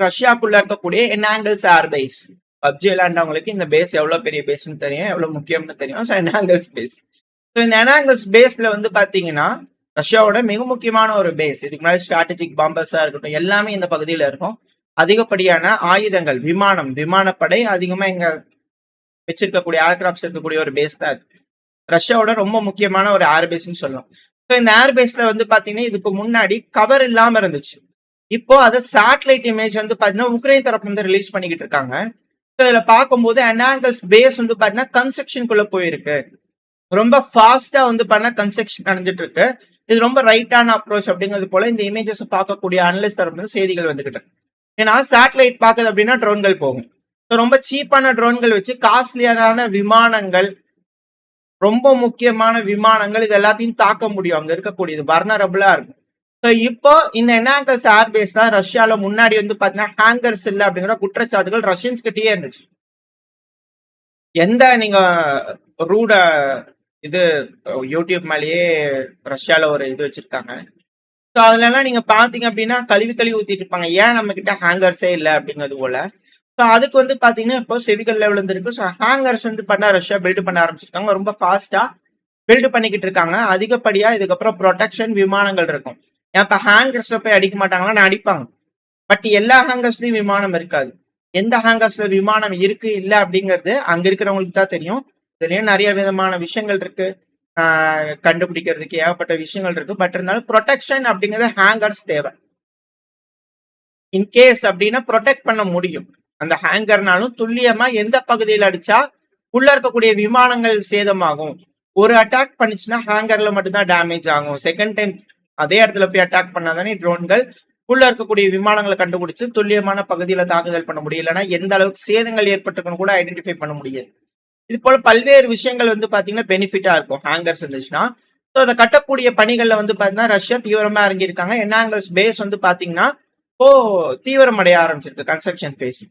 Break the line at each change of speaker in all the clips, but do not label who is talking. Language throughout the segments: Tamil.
ரஷ்யாக்குள்ள இருக்கக்கூடிய என்ஆங்கிள்ஸ் ஏர்பேஸ். பப்ஜி விளையாண்டவங்களுக்கு இந்த பேஸ் எவ்வளவு பெரிய பேஸ்ன்னு தெரியும், எவ்வளவு முக்கியம்னு தெரியும். So என்ஆங்கிள்ஸ் base. ஸோ இந்த என்ஆங்கிள்ஸ் பேஸ்ல வந்து பாத்தீங்கன்னா ரஷ்யாவோட மிக முக்கியமான ஒரு பேஸ். இதுக்கு முன்னாடி ஸ்ட்ராட்டஜிக் பாம்பர்ஸா இருக்கட்டும் எல்லாமே இந்த பகுதியில இருக்கும். அதிகப்படியான ஆயுதங்கள், விமானப்படை அதிகமா இங்க வச்சிருக்கக்கூடிய ஏர்கிராப்ட்ஸ் இருக்கக்கூடிய ஒரு பேஸ் தான் இருக்கு. ரஷ்யாவோட ரொம்ப முக்கியமான ஒரு ஏர்பேஸ்ன்னு சொல்லலாம். ஸோ இந்த ஏர்பேஸ்ல வந்து பாத்தீங்கன்னா இதுக்கு முன்னாடி கவர் இல்லாம இருந்துச்சு. இப்போ அதை சேட்டலைட் இமேஜ் வந்து பாத்தீங்கன்னா உக்ரைன் தரப்பு வந்து ரிலீஸ் பண்ணிக்கிட்டு இருக்காங்க. ஸோ இதுல பார்க்கும்போது என்ஆங்கிள்ஸ் பேஸ் வந்து பாத்தீங்கன்னா கன்ஸ்ட்ரக்ஷனுக்குள்ள போயிருக்கு. ரொம்ப ஃபாஸ்டா வந்து பண்ண கன்ஸ்ட்ரக்ஷன் நடந்துட்டு இருக்கு. இது ரொம்ப ரைட்டான அப்ரோச் அப்படிங்கிறது போல இந்த இமேஜஸ் பார்க்கக்கூடிய அனலிஸ்ட் தரப்பு செய்திகள் வந்துகிட்டு. ஏன்னா சேட்டலைட் பார்க்குது அப்படின்னா ட்ரோன்கள் போகும். ஸோ ரொம்ப சீப்பான ட்ரோன்கள் வச்சு காஸ்ட்லியான விமானங்கள், ரொம்ப முக்கியமான விமானங்கள் இது எல்லாத்தையும் தாக்க முடியும். அங்க இருக்கக்கூடியது வர்னரபிளா இருக்கும். ஸோ இப்போ இந்த என்ஆங்கிள்ஸ் ஏர்பேஸ் தான் ரஷ்யால முன்னாடி வந்து பாத்தீங்கன்னா ஹேங்கர்ஸ் இல்லை அப்படிங்கிற குற்றச்சாட்டுகள் ரஷ்யன்ஸ் கிட்டயே இருந்துச்சு. எந்த நீங்க ரூட இது யூடியூப் மேலேயே ரஷ்யால ஒரு இது வச்சிருக்காங்க. ஸோ அதுல எல்லாம் நீங்க பாத்தீங்க அப்படின்னா கழுவி ஊத்திட்டு இருப்பாங்க, ஏன் நம்ம கிட்ட ஹேங்கர்ஸே இல்லை அப்படிங்கிறது போல. ஸோ அதுக்கு வந்து பாத்தீங்கன்னா இப்போ செவிகள் லெவல் இருக்கு. ஸோ ஹேங்கர்ஸ் வந்து பண்ண ரஷ்யா பில்டு பண்ண ஆரம்பிச்சிருக்காங்க. ரொம்ப ஃபாஸ்டா பில்டு பண்ணிக்கிட்டு இருக்காங்க. அதிகப்படியா இதுக்கப்புறம் ப்ரொடெக்ஷன் விமானங்கள் இருக்கும். இப்ப ஹேங்கர்ஸ்ல போய் அடிக்க மாட்டாங்கன்னா அடிப்பாங்க. பட் எல்லா ஹேங்கர்ஸ்லயும் விமானம் இருக்காது. எந்த ஹேங்கர்ஸ்ல விமானம் இருக்கு இல்ல அப்படிங்கிறது அங்க இருக்கிறவங்களுக்கு தான் தெரியும். இதுலயும் நிறைய விதமான விஷயங்கள் இருக்கு, கண்டுபிடிக்கிறதுக்கு ஏகப்பட்ட விஷயங்கள் இருக்கு. பட் இருந்தாலும் ப்ரொடெக்ஷன் அப்படிங்கிறது ஹேங்கர்ஸ் தேவை. இன்கேஸ் அப்படின்னா ப்ரொடெக்ட் பண்ண முடியும். அந்த ஹேங்கர்னாலும் துல்லியமா எந்த பகுதியில் அடிச்சா உள்ள இருக்கக்கூடிய விமானங்கள் சேதமாகும். ஒரு அட்டாக் பண்ணிச்சுன்னா ஹேங்கர்ல மட்டும்தான் டேமேஜ் ஆகும். செகண்ட் டைம் அதே இடத்துல போய் அட்டாக் பண்ணாதானே ட்ரோன்கள் உள்ள இருக்கக்கூடிய விமானங்களை கண்டுபிடிச்சு துல்லியமான பகுதியில தாக்குதல் பண்ண முடியும். இல்லைன்னா எந்த அளவுக்கு சேதங்கள் ஏற்பட்டிருக்குன்னு கூட ஐடென்டிஃபை பண்ண முடியாது. இது போல பல்வேறு விஷயங்கள் வந்து பாத்தீங்கன்னா பெனிஃபிட்டா இருக்கும் ஹேங்கர்ஸ் இருந்துச்சுன்னா. ஸோ அதை கட்டக்கூடிய பணிகள்ல வந்து பாத்தீங்கன்னா ரஷ்யா தீவிரமா இறங்கியிருக்காங்க. என்ஆங்கிள்ஸ் பேஸ் வந்து பாத்தீங்கன்னா இப்போ தீவிரம் அடைய ஆரம்பிச்சிருக்கு கன்ஸ்ட்ரக்ஷன் ஃபேஸ்.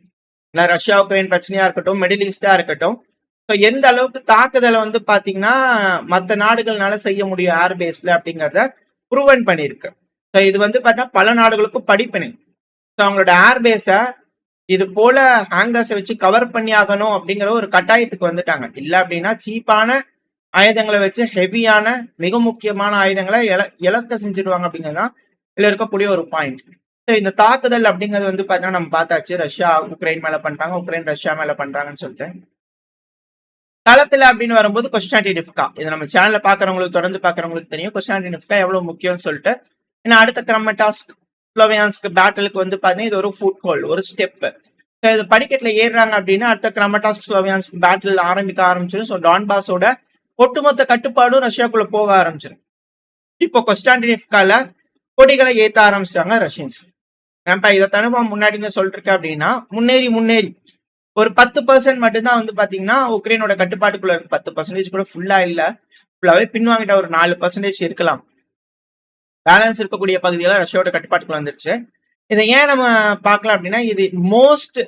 இல்லை ரஷ்யா உக்ரைன் பிரச்சனையா இருக்கட்டும், மிடில் ஈஸ்டா இருக்கட்டும். ஸோ எந்த அளவுக்கு தாக்குதலை வந்து பாத்தீங்கன்னா மற்ற நாடுகள்னால செய்ய முடியும் ஏர்பேஸ்ல அப்படிங்கிறத ப்ரூவன் பண்ணியிருக்கு. ஸோ இது வந்து பார்த்தீங்கன்னா பல நாடுகளுக்கும் படிப்பினை. ஸோ அவங்களோட ஏர்பேஸை இது போல ஹேங்கர்ஸை வச்சு கவர் பண்ணி ஆகணும் அப்படிங்கிற ஒரு கட்டாயத்துக்கு வந்துட்டாங்க. இல்லை அப்படின்னா சீப்பான ஆயுதங்களை வச்சு ஹெவியான மிக முக்கியமான ஆயுதங்களை இலக்க செஞ்சிருவாங்க அப்படிங்கிறது தான் இதுல இருக்கக்கூடிய ஒரு பாயிண்ட். ஸோ இந்த தாக்குதல் அப்படிங்கிறது வந்து பார்த்தீங்கன்னா நம்ம பார்த்தாச்சு, ரஷ்யா உக்ரைன் மேல பண்றாங்க, உக்ரைன் ரஷ்யா மேல பண்றாங்கன்னு சொல்லிட்டு. களத்துல அப்படின்னு வரும்போது கொஸ்டான்டினிவ்கா, இது நம்ம சேனல்ல பாக்குறவங்களுக்கு தொடர்ந்து பாக்குறவங்களுக்கு தெரியும் கொஸ்டான்டினிவ்கா எவ்வளவு முக்கியம்னு சொல்லிட்டு. ஏன்னா அடுத்த கிரமட்டாஸ்க் ஸ்லோவியான்ஸ்க் பேட்டிலுக்கு வந்து பாத்தீங்கன்னா இது ஒரு ஃபுட் ஹோல், ஒரு ஸ்டெப். இது படிக்கட்டுல ஏறுறாங்க அப்படின்னா அடுத்த கிரமட்டாஸ்க் ஸ்லோவியான்ஸ்க் பேட்டில் ஆரம்பிக்க ஆரம்பிச்சிடும். ஸோ டான்பாஸோட ஒட்டுமொத்த கட்டுப்பாடும் ரஷ்யாக்குள்ள போக ஆரம்பிச்சிடும். இப்போ கொஸ்டான்டினிவ்கால கொடிகளை ஏத்த ஆரம்பிச்சிட்டாங்க ரஷ்யன்ஸ். ஏன்பா இதை தனுபவம் முன்னாடி சொல்லிட்டு இருக்க அப்படின்னா முன்னேறி ஒரு 10% மட்டும்தான் வந்து பாத்தீங்கன்னா உக்ரைனோட கட்டுப்பாட்டுக்குள்ள இருக்கு. 10% கூட ஃபுல்லா இல்ல, ஃபுல்லாவே பின்வாங்கிட்ட ஒரு 4% இருக்கலாம். பேலன்ஸ் இருக்கக்கூடிய பகுதியெல்லாம் ரஷ்யாவோட கட்டுப்பாட்டுக்குள்ள வந்துருச்சு. இதை ஏன் நம்ம பார்க்கலாம் அப்படின்னா இது மோஸ்ட்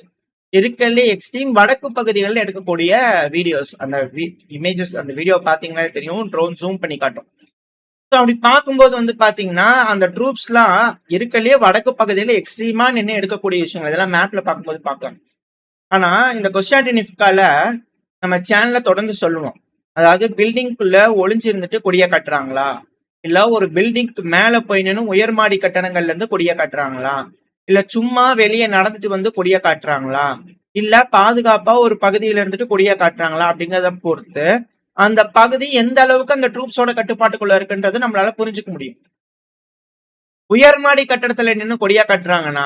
இருக்கலே எக்ஸ்ட்ரீம் வடக்கு பகுதிகளில் எடுக்கக்கூடிய வீடியோஸ். அந்த இமேஜஸ் அந்த வீடியோ பாத்தீங்கன்னா தெரியும், ட்ரோன் ஜூம் பண்ணி காட்டும். ஸோ அப்படி பார்க்கும்போது வந்து பாத்தீங்கன்னா அந்த ட்ரூப்ஸ்லாம் இருக்கலே வடக்கு பகுதியில எக்ஸ்ட்ரீமா நின்று எடுக்கக்கூடிய விஷயங்கள் இதெல்லாம் மேப்ல பார்க்கும்போது பார்க்கலாம். ஆனா இந்த கொஸ்டான்டினிவ்கால நம்ம சேனல்ல தொடர்ந்து சொல்லுவோம், அதாவது பில்டிங்குள்ள ஒளிஞ்சு இருந்துட்டு கொடிய காட்டுறாங்களா, இல்ல ஒரு பில்டிங்க்கு மேல போய் நின்று உயர்மாடி கட்டணங்கள்ல இருந்து கொடிய காட்டுறாங்களா, இல்ல சும்மா வெளியே நடந்துட்டு வந்து கொடிய காட்டுறாங்களா, இல்ல பாதுகாப்பா ஒரு பகுதியில இருந்துட்டு கொடிய காட்டுறாங்களா அப்படிங்கிறத பொறுத்து அந்த பகுதி எந்த அளவுக்கு அந்த ட்ரூப்ஸோட கட்டுப்பாட்டுக்குள்ள இருக்குன்றது நம்மளால புரிஞ்சுக்க முடியும். உயர்மாடி கட்டடத்துல நின்று கொடியா காட்டுறாங்கன்னா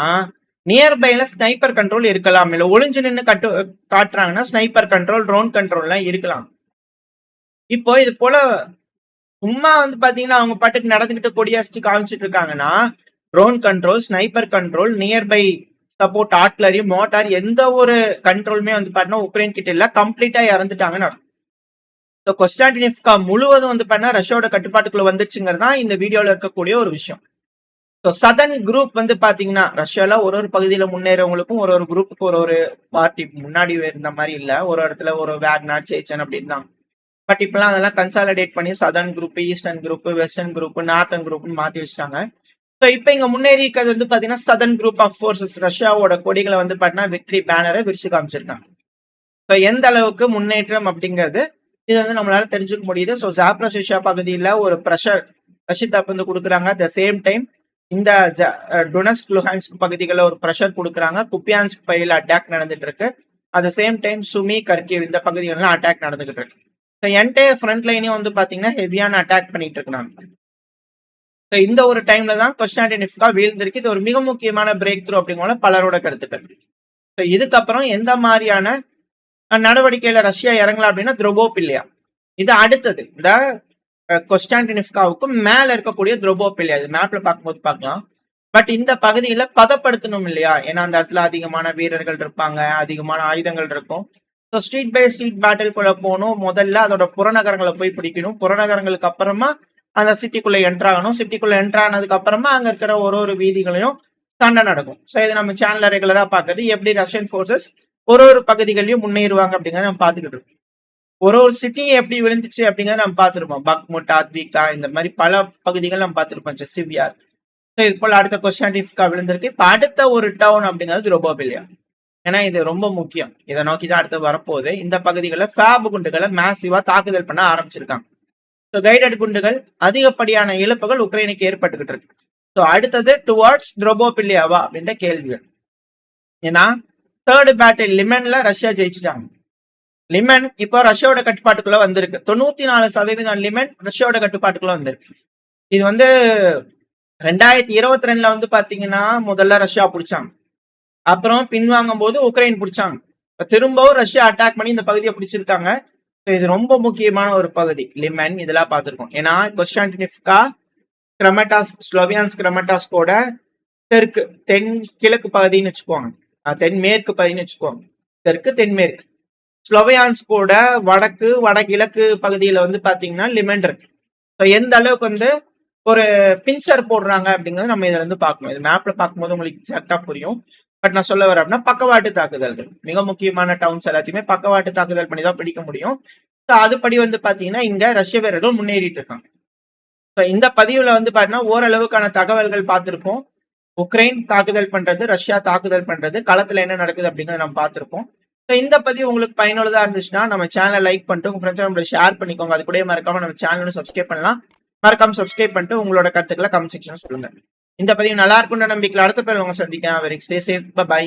நியர்பைல ஸ்னைப்பர் கண்ட்ரோல் இருக்கலாம், இல்ல ஒளிஞ்சு நின்று காட்டுறாங்கன்னா ஸ்னைப்பர் கண்ட்ரோல், ட்ரோன் கண்ட்ரோல்லாம் இருக்கலாம். இப்போ இது போல சும்மா வந்து பாத்தீங்கன்னா அவங்க பாட்டுக்கு நடந்துகிட்டு கொடியாச்சு காமிச்சிட்டு இருக்காங்கன்னா drone control, sniper control, nearby support, artillery, motor எந்த ஒரு கண்ட்ரோலுமே வந்து பாத்தீங்கன்னா உக்ரைன் கிட்ட இல்ல, கம்ப்ளீட்டா இறந்துட்டாங்கன்னு அர்த்தம். கொஸ்டான்டினிவ்கா முழுவதும் வந்து பண்ணா ரஷ்யாவோட கட்டுப்பாட்டுக்குள்ள வந்துருச்சுங்கிறது தான் இந்த வீடியோல இருக்கக்கூடிய ஒரு விஷயம். ஸோ சதர்ன் குரூப் வந்து பாத்தீங்கன்னா ரஷ்யால ஒரு பகுதியில முன்னேறவங்களுக்கும் ஒரு குரூப்புக்கு ஒரு பார்ட்டி முன்னாடி இருந்த மாதிரி இல்ல, ஒரு இடத்துல ஒரு வேக்னர், சேச்சன் அப்படின்னு தான். பட் இப்பெல்லாம் அதெல்லாம் கன்சாலிடேட் பண்ணி southern group, eastern group, western group, northern குரூப்னு மாத்தி வச்சிட்டாங்க. ஸோ இப்போ இங்க முன்னேறி இருக்கிறது வந்து பாத்தீங்கன்னா சதர்ன் குரூப் ஆஃப் ஃபோர்ஸஸ் ரஷ்யாவோட கொடிகளை வந்து பாத்தீங்கன்னா விக்டரி பேனரை விரிச்சு காமிச்சிருக்காங்க. ஸோ எந்த அளவுக்கு முன்னேற்றம் அப்படிங்கிறது இது வந்து நம்மளால தெரிஞ்சுக்க முடியுது. ஸோ ஜாப்ரஷியா பகுதியில் ஒரு ப்ரெஷர் ரஷ்ய தரப்பு வந்து கொடுக்குறாங்க. அட் த சேம் டைம் இந்த டொனஸ்க் லுஹான்ஸ்க் பகுதிகளில் ஒரு ப்ரெஷர் கொடுக்குறாங்க. குப்பியான்ஸ்க் பகுதியில் அட்டாக் நடந்துட்டு இருக்கு. At the same time Sumy Kharkiv இந்த பகுதிகளெல்லாம் அட்டாக் நடந்துகிட்டு இருக்கு. ஸோ என்டையர் ஃப்ரண்ட் லைனையும் வந்து பாத்தீங்கன்னா ஹெவியான அட்டாக் பண்ணிட்டு இருக்காங்க. ஸோ இந்த ஒரு டைம்ல தான் கொஸ்டான்டினிவ்கா வீழ்ந்திருக்கு. இது ஒரு மிக முக்கியமான பிரேக் த்ரூ அப்படிங்கிற பலரோட கருத்துக்கள். ஸோ இதுக்கப்புறம் எந்த மாதிரியான நடவடிக்கையில ரஷ்யா இறங்கலாம் அப்படின்னா த்ரோபோபில்லியா இது அடுத்தது. இந்த கொஸ்டான்டினிவ்காவுக்கும் மேல இருக்கக்கூடிய த்ரோபோபில்லியா இது மேப்ல பார்க்கும்போது பார்க்கலாம். பட் இந்த பகுதியில பதப்படுத்தணும் இல்லையா, ஏன்னா அந்த இடத்துல அதிகமான வீரர்கள் இருப்பாங்க, அதிகமான ஆயுதங்கள் இருக்கும். So street by street battle குள்ள போகணும். முதல்ல அதோட புறநகரங்களை போய் பிடிக்கணும். புறநகரங்களுக்கு அப்புறமா அந்த சிட்டிக்குள்ள என்ட்ராகணும். சிட்டிக்குள்ள என்ட்ரானதுக்கு அப்புறமா அங்க இருக்கிற ஒரு வீதிகளையும் சண்டை நடக்கும். ஸோ இது நம்ம சேனல்ல ரெகுலரா பார்க்கறது எப்படி ரஷ்யன் ஃபோர்ஸஸ் ஒரு பகுதிகளையும் முன்னேறுவாங்க அப்படிங்கறத நம்ம பார்த்துக்கிட்டு இருக்கோம். ஒரு சிட்டியை எப்படி விழுந்துச்சு அப்படிங்கறத நம்ம பார்த்துருப்போம். பக்முட், ஆத்விகா இந்த மாதிரி பல பகுதிகள் நம்ம பார்த்துருப்போம். செசிவியார். ஸோ இது போல அடுத்த கொஸ்டான்டினிவ்கா விழுந்திருக்கு. இப்ப அடுத்த ஒரு டவுன் அப்படிங்கிறது த்ரோபோபில்லியா. ஏன்னா இது ரொம்ப முக்கியம். இதை நோக்கி தான் அடுத்து வரப்போகுது. இந்த பகுதிகளில் ஃபேப் குண்டுகளை மேசிவா தாக்குதல் பண்ண ஆரம்பிச்சிருக்காங்க. ஸோ கைடட் குண்டுகள் அதிகப்படியான இழப்புகள் உக்ரைனுக்கு ஏற்பட்டுக்கிட்டு இருக்கு. ஸோ அடுத்தது டுவார்ட்ஸ் த்ரோபோபில்லியாவா அப்படின்ற கேள்விகள். ஏன்னா தேர்ட் பேட்டில் லிமன்ல ரஷ்யா ஜெயிச்சுட்டாங்க. லிமன் இப்போ ரஷ்யாவோட கட்டுப்பாட்டுக்குள்ள வந்திருக்கு. 94% லிமன் ரஷ்யாவோட கட்டுப்பாட்டுக்குள்ள வந்திருக்கு. இது வந்து 2022 வந்து பாத்தீங்கன்னா முதல்ல ரஷ்யா பிடிச்சாங்க. அப்புறம் பின்வாங்கும் போது உக்ரைன் பிடிச்சாங்க. திரும்பவும் ரஷ்யா அட்டாக் பண்ணி இந்த பகுதியை பிடிச்சிருக்காங்க. இது ரொம்ப முக்கியமான ஒரு பகுதி லிமன் இதெல்லாம் பார்த்துருக்கோம். ஏன்னா கொஸ்டான்டினிவ்கா கிரமட்டாஸ்க் ஸ்லோவியான்ஸ் கிரமட்டாஸ்கோட தெற்கு கிழக்கு பகுதின்னு வச்சுக்கோங்க, தென்மேற்கு பகுதின்னு வச்சுக்கோங்க. தெற்கு தென்மேற்கு ஸ்லோவியான்ஸ்கோட வடகிழக்கு பகுதியில வந்து பாத்தீங்கன்னா லிமன் இருக்கு. ஸோ எந்த அளவுக்கு வந்து ஒரு பின்சர் போடுறாங்க அப்படிங்கறது நம்ம இதுல இருந்து பார்க்கணும். இது மேப்ல பார்க்கும்போது உங்களுக்கு எக்ஸாக்டா புரியும். பட் நான் சொல்ல வரேன் அப்படின்னா பக்கவாட்டு தாக்குதல்கள் மிக முக்கியமான டவுன்ஸ் எல்லாத்தையுமே பக்கவாட்டு தாக்குதல் பண்ணி தான் பிடிக்க முடியும். ஸோ அதுபடி வந்து பாத்தீங்கன்னா இங்க ரஷ்ய வீரர்கள் முன்னேறிட்டு இருக்காங்க. ஸோ இந்த பதிவுல வந்து பாத்தீங்கன்னா ஓரளவுக்கான தகவல்கள் பார்த்திருப்போம். உக்ரைன் தாக்குதல் பண்றது, ரஷ்யா தாக்குதல் பண்றது, களத்துல என்ன நடக்குது அப்படிங்கறத நம்ம பார்த்திருப்போம். ஸோ இந்த பதிவு உங்களுக்கு பயனுள்ளதா இருந்துச்சுன்னா நம்ம சேனலை லைக் பண்ணிட்டு உங்க ஃப்ரெண்ட்ஸ் ஷேர் பண்ணிக்கோங்க. அது கூட மறக்காம நம்ம சேனலும் சப்ஸ்கிரைப் பண்ணலாம். மறக்காம சப்ஸ்கிரைப் பண்ணிட்டு உங்களோட கருத்துக்களை கமெண்ட் செக்ஷன் சொல்லுங்க. இந்த பதிவு நல்லா இருக்கும்னு நம்பிக்கையில் அடுத்த பேர் உங்க சந்திக்கிறேன். Very stay safe. பை.